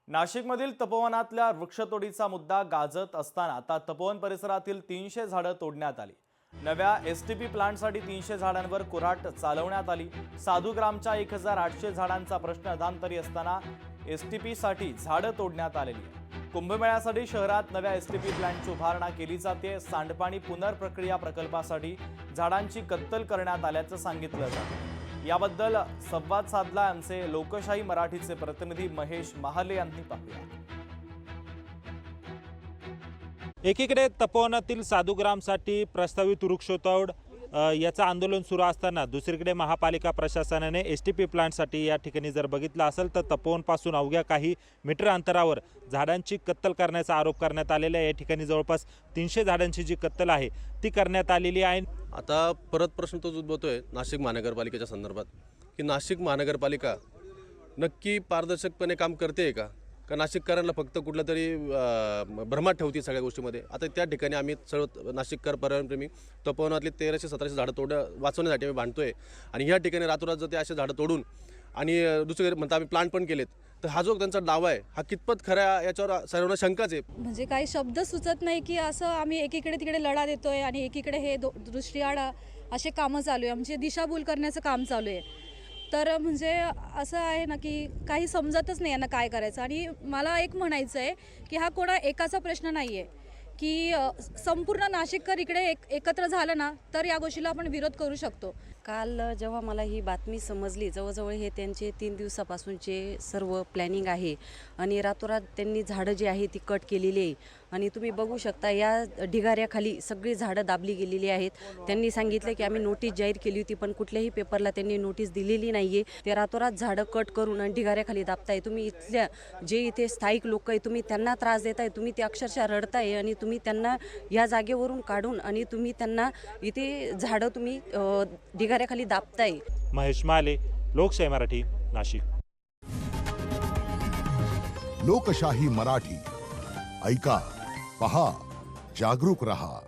नाशिकमधील तपोवनातल्या वृक्षतोडीचा मुद्दा गाजत असताना आता तपोवन परिसरातील 300 झाडं तोडण्यात आली। नव्या एसटीपी प्लांटसाठी 300 झाडांवर कुऱ्हाड चालवण्यात आली। साधुग्रामच्या 1800 झाडांचा प्रश्न अधांतरी असताना एसटीपीसाठी झाडं तोडण्यात आलेली आहे। कुंभमेळ्यासाठी शहरात नव्या एसटीपी प्लांटची उभारणा केली जाते। सांडपाणी पुनर्प्रक्रिया प्रकल्पासाठी झाडांची कत्तल करण्यात आल्याचं सांगितलं जातं। याबद्दल संवाद साधला आमचे लोकशाही मराठीचे प्रतिनिधी महेश महाले यांनी। पाहूया। एकीकडे तपोवनातील साधुग्रामसाठी प्रस्तावित वृक्षतोड याचं आंदोलन सुरू असताना दुसरीकडे महापालिका प्रशासनाने एसटीपी प्लांटसाठी या ठिकाणी जर बघितलं असेल तर तपोवनपासून अवघ्या काही मीटर अंतरावर झाडांची कत्तल करण्याचा आरोप करण्यात आलेला आहे। या ठिकाणी जवळपास 300 झाडांची जी कत्तल आहे ती करण्यात आलेली आहे। आता परत प्रश्न तोच उद्भवतोय नाशिक महानगरपालिकेच्या संदर्भात की नाशिक महानगरपालिका नक्की पारदर्शकपणे काम करते का नाशिककरांना फक्त कुठला तरी भ्रमात ठेवते सगळ्या गोष्टीमध्ये। आता त्या ठिकाणी आम्ही सर्व नाशिककर पर्यावरणप्रेमी तपोवनातली 1317 झाडं वाचवण्यासाठी आम्ही भांडतोय आणि ह्या ठिकाणी रातोरात जर ते असे झाडं तोडून आणि दुसरीकडे म्हणता आम्ही प्लांट पण केलेत तर हा जो त्यांचा डाव आहे हा कितपत खरा याच्यावर सर्वांना शंकाच आहे। म्हणजे काही शब्द सुचत नाही की असं आम्ही एकीकडे तिकडे लढा देतोय आणि एकीकडे हे दृष्टीआड असे कामं चालू आहे, आमची दिशाभूल करण्याचं काम चालू आहे। तर म्हणजे असं आहे ना की काही समजतच नाही यांना काय करायचं। आणि मला एक म्हणायचं आहे की हा कोणा एकाचा प्रश्न नाही आहे की संपूर्ण नाशिककर इकडे एकत्र झालं ना तर या गोष्टीला आपण विरोध करू शकतो। काल जेव्हा मला ही बातमी समजली, जवळजवळ हे त्यांचे 3 दिवसापासूनचे सर्व प्लॅनिंग आहे आणि रातोरात त्यांनी झाडं जी आहे ती कट केलेली आहे आणि तुम्ही बघू शकता या ढिगाऱ्याखाली सगळी झाडं दाबली गेलेली आहेत। त्यांनी सांगितलं की आम्ही नोटीस जाहीर केली होती पण कुठल्याही पेपरला त्यांनी नोटीस दिलेली नाही आहे। ते रातोरात झाडं कट करून आणि ढिगाऱ्याखाली दाबताय। तुम्ही इथल्या जे इथे स्थायिक लोक आहे तुम्ही त्यांना त्रास देताय, तुम्ही ते अक्षरशः रडताय आणि तुम्ही त्यांना या जागेवरून काढून आणि तुम्ही त्यांना इथे झाडं तुम्ही ढिगाऱ्याखाली दाबताय। महेश महाले, लोकशाही मराठी, नाशिक। लोकशाही मराठी ऐका, पहा, जागरूक रहा।